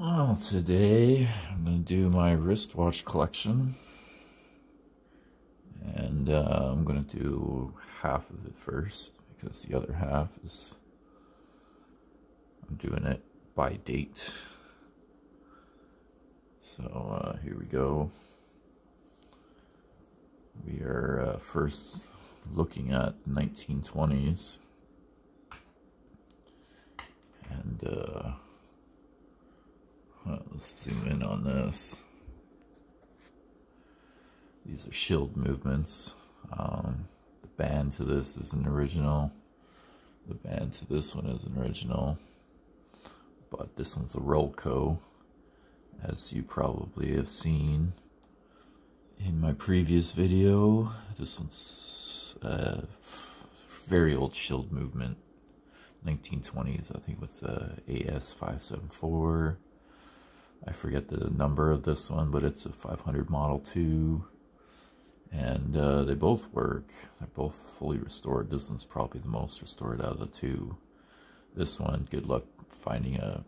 Well, today I'm going to do my wristwatch collection, and I'm going to do half of it first because the other half is, I'm doing it by date. So here we go. We are first looking at 1920s, and let's zoom in on this. These are a.schild movements. The band to this is an original. The band to this one is an original. But this one's a Rolco, as you probably have seen in my previous video. This one's a very old a.schild movement, 1920s. I think it was AS574. I forget the number of this one, but it's a 500 Model 2. And they both work. They're both fully restored. This one's probably the most restored out of the two. This one, good luck finding a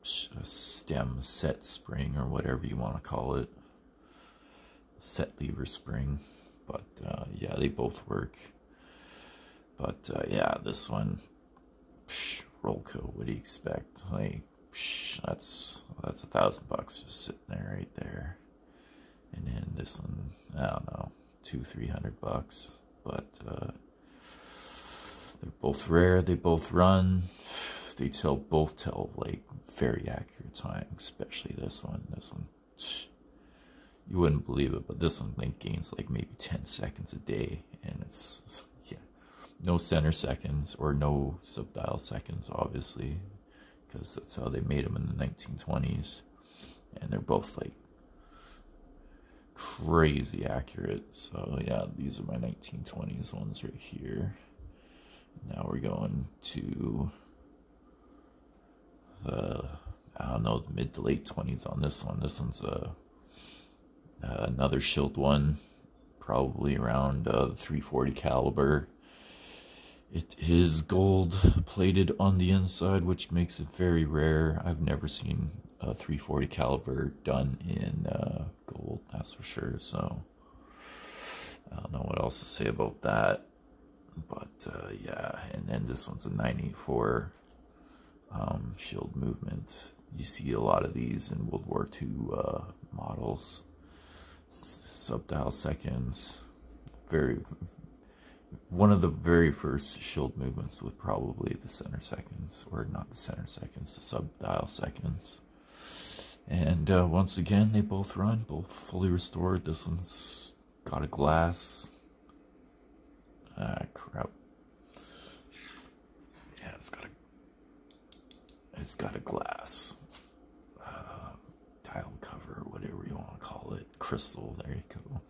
stem set spring, or whatever you want to call it. Set lever spring. But yeah, they both work. But yeah, this one, Rolco, what do you expect? Like, that's $1,000 just sitting there, right there. And then this one, I don't know, $200-300. But they're both rare. They both run. They both tell like very accurate time. Especially this one. This one, you wouldn't believe it, but this one like gains like maybe 10 seconds a day, and it's yeah, no center seconds or no subdial seconds, obviously, because that's how they made them in the 1920s, and they're both like crazy accurate. So yeah, these are my 1920s ones right here. Now we're going to the, I don't know, mid to late 20s on this one. This one's another a.schild one, probably around 340 caliber. It is gold plated on the inside, which makes it very rare. I've never seen a 340 caliber done in gold, that's for sure. So I don't know what else to say about that. But yeah, and then this one's a 984 a.schild movement. You see a lot of these in World War II models. Subdial seconds. One of the very first a.schild movements with probably the center seconds, or not the center seconds, the subdial seconds. And once again, they both run, both fully restored. This one's got a glass. Crap. Yeah, it's got a glass tile cover, whatever you want to call it. Crystal, there you go.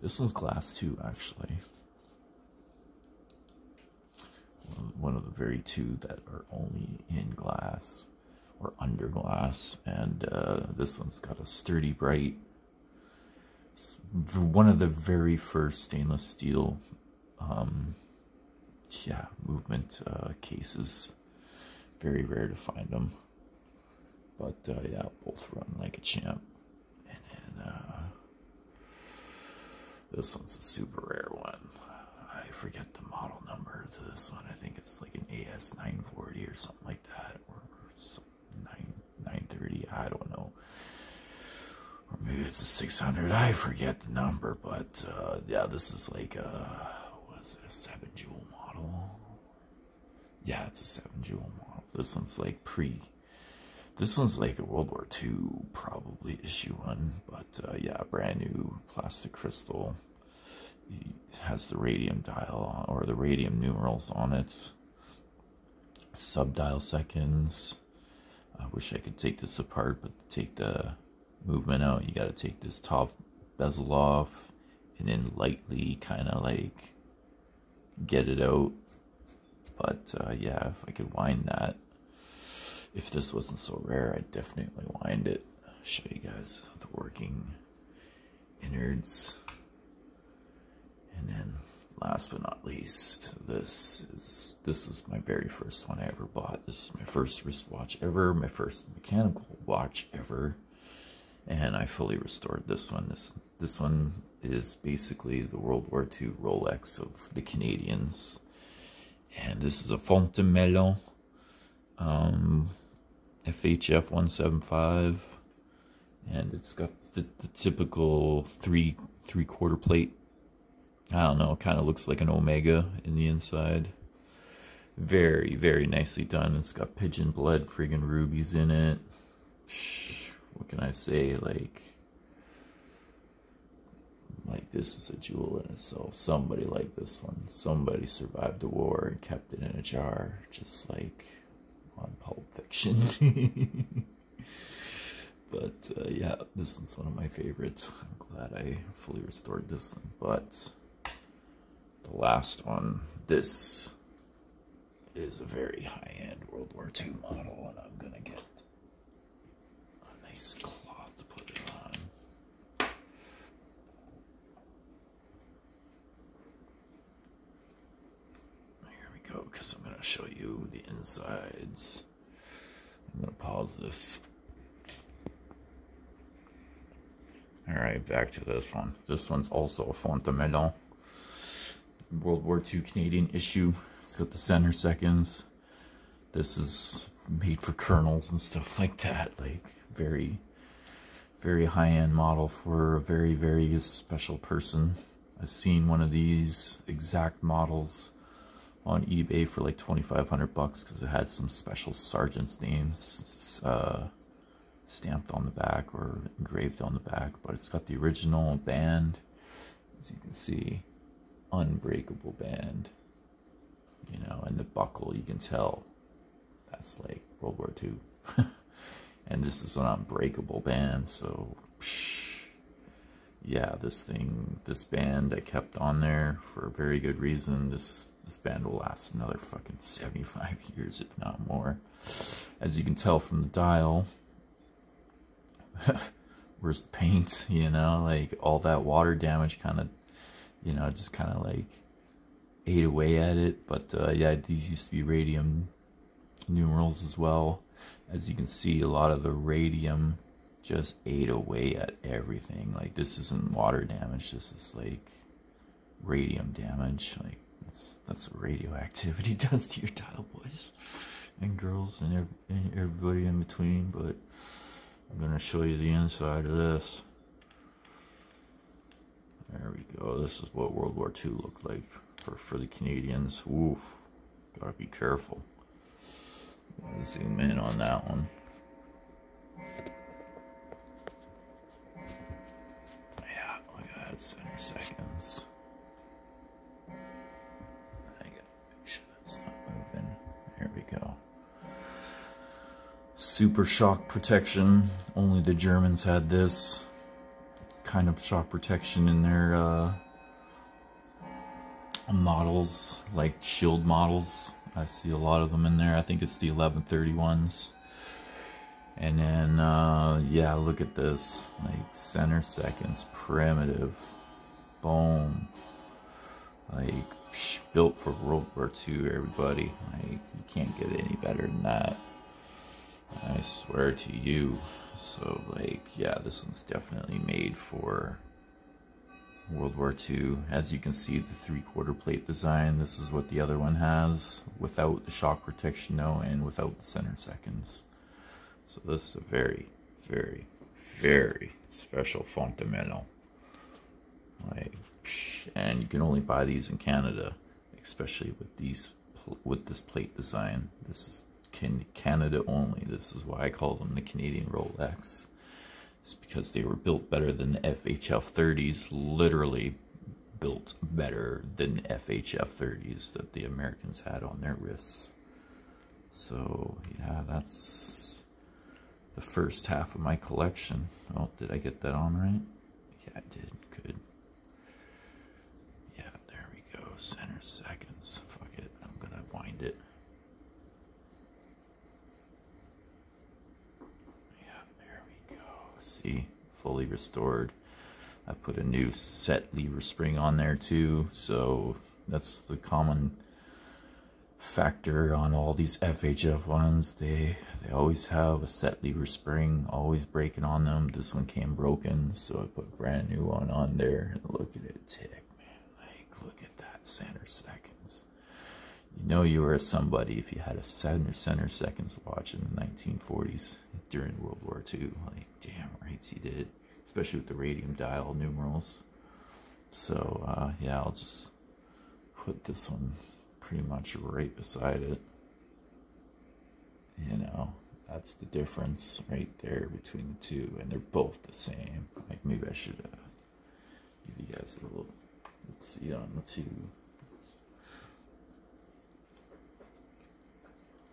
This one's glass too, actually. One of the very two that are only in glass or under glass. And this one's got a sturdy, bright, one of the very first stainless steel yeah, movement cases. Very rare to find them, but yeah, both run like a champ. And then this one's a super rare one. I forget the model number to this one. I think it's like an AS940 or something like that, or some 930. I don't know, or maybe it's a 600. I forget the number, but yeah, this is like a, was it a 7-jewel model? Yeah, it's a 7-jewel model. This one's like this one's like a World War II probably issue one, but yeah, brand new plastic crystal. It has the radium dial on, or the radium numerals on it. Subdial seconds. I wish I could take this apart, but to take the movement out, you got to take this top bezel off and then lightly kind of like get it out. But yeah, if I could wind that, if this wasn't so rare, I'd definitely wind it. I'll show you guys the working innards. And then last but not least, this is my very first one I ever bought. This is my first wristwatch ever, my first mechanical watch ever, and I fully restored this one. This one is basically the World War II Rolex of the Canadians, and this is a Fontamelon FHF 175, and it's got the typical three-quarter plate. I don't know, it kind of looks like an Omega in the inside. Very, very nicely done. It's got pigeon blood friggin' rubies in it. What can I say? Like this is a jewel in itself. Somebody like this one. Somebody survived the war and kept it in a jar, just like on Pulp Fiction. But yeah, this one's one of my favorites. I'm glad I fully restored this one. But the last one, this is a very high-end World War II model, and I'm gonna get a nice cloth to put it on. Here we go, because I'm gonna show you the insides. I'm gonna pause this. Alright, back to this one. This one's also a Fontamelon World War II Canadian issue. It's got the center seconds. This is made for colonels and stuff like that. Like, very, very high-end model for a very, very special person. I've seen one of these exact models on eBay for like 2,500 bucks because it had some special sergeant's names stamped on the back or engraved on the back. But it's got the original band, as you can see. Unbreakable band, you know, and the buckle, you can tell that's like World War II. And this is an unbreakable band, so yeah, this band I kept on there for a very good reason. This band will last another fucking 75 years, if not more. As you can tell from the dial, where's the paint, you know, like all that water damage kind of, you know, just kind of like ate away at it. But yeah, these used to be radium numerals as well. As you can see, a lot of the radium just ate away at everything. Like, this isn't water damage, this is like radium damage. Like, that's what radioactivity does to your dial, boys and girls and everybody in between. But I'm gonna show you the inside of this. There we go. This is what World War II looked like for the Canadians. Oof. Gotta be careful. Zoom in on that one. Yeah, look at that, 7 seconds. I gotta make sure that's not moving. There we go. Super shock protection. Only the Germans had this kind of shock protection in their models, like shield models. I see a lot of them in there. I think it's the 1131s. And then yeah, look at this, like center seconds, primitive, boom, like built for World War II, everybody. Like, you can't get any better than that, I swear to you. So like, yeah, this one's definitely made for World War II. As you can see, the 3/4 plate design, this is what the other one has, without the shock protection though, and without the center seconds. So this is a very, very, very special Fontamelon. Like, and you can only buy these in Canada, especially with this plate design. This is Canada only. This is why I call them the Canadian Rolex. It's because they were built better than the FHF 30s, literally built better than the FHF 30s that the Americans had on their wrists. So yeah, that's the first half of my collection. Oh, did I get that on right? Yeah, I did. Good. Yeah, there we go. Center seconds. Fuck it. I'm gonna wind it. See, fully restored. I put a new set lever spring on there too, so That's the common factor on all these FHF ones. They always have a set lever spring always breaking on them. This one came broken, so I put a brand new one on there, and look at it tick, man. Like, look at that center seconds. You know you were somebody if you had a center seconds watch in the 1940s during World War II. Like, damn right he did, especially with the radium dial numerals. So yeah, I'll just put this one pretty much right beside it. You know, that's the difference right there between the two, and they're both the same. Like, maybe I should give you guys a little look-see on the two.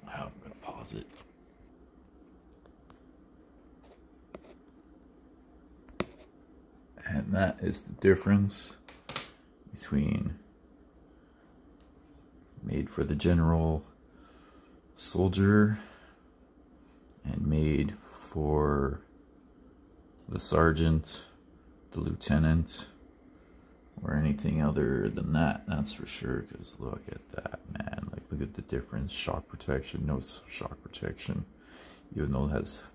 Wow, I'm gonna pause it. And that is the difference between made for the general soldier and made for the sergeant, the lieutenant, or anything other than that. That's for sure, because look at that, man. Like, look at the difference. Shock protection, no shock protection, even though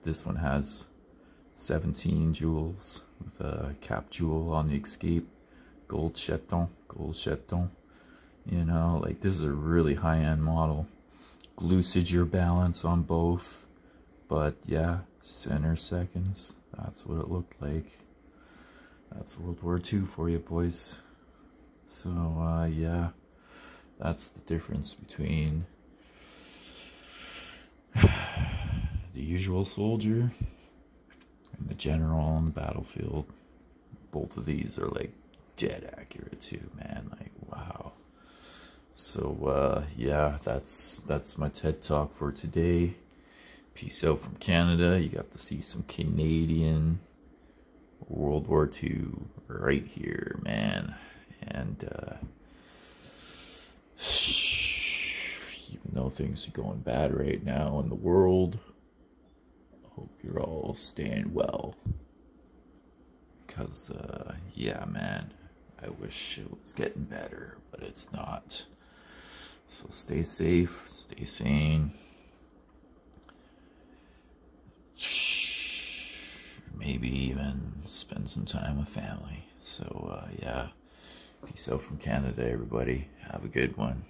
this one has 17 jewels with a cap jewel on the escape, gold chaton. You know, like, this is a really high-end model. Glue sigil balance on both, but yeah, center seconds, that's what it looked like. That's World War II for you, boys. So yeah, that's the difference between the usual soldier and the general on the battlefield. Both of these are like dead accurate too, man. Like, wow. So yeah, that's my TED Talk for today. Peace out from Canada. You got to see some Canadian World War II right here, man. And even though things are going bad right now in the world, I hope you're all staying well. Because yeah, man, I wish it was getting better, but it's not. So stay safe, stay sane. Maybe even spend some time with family. So yeah, peace out from Canada, everybody. Have a good one.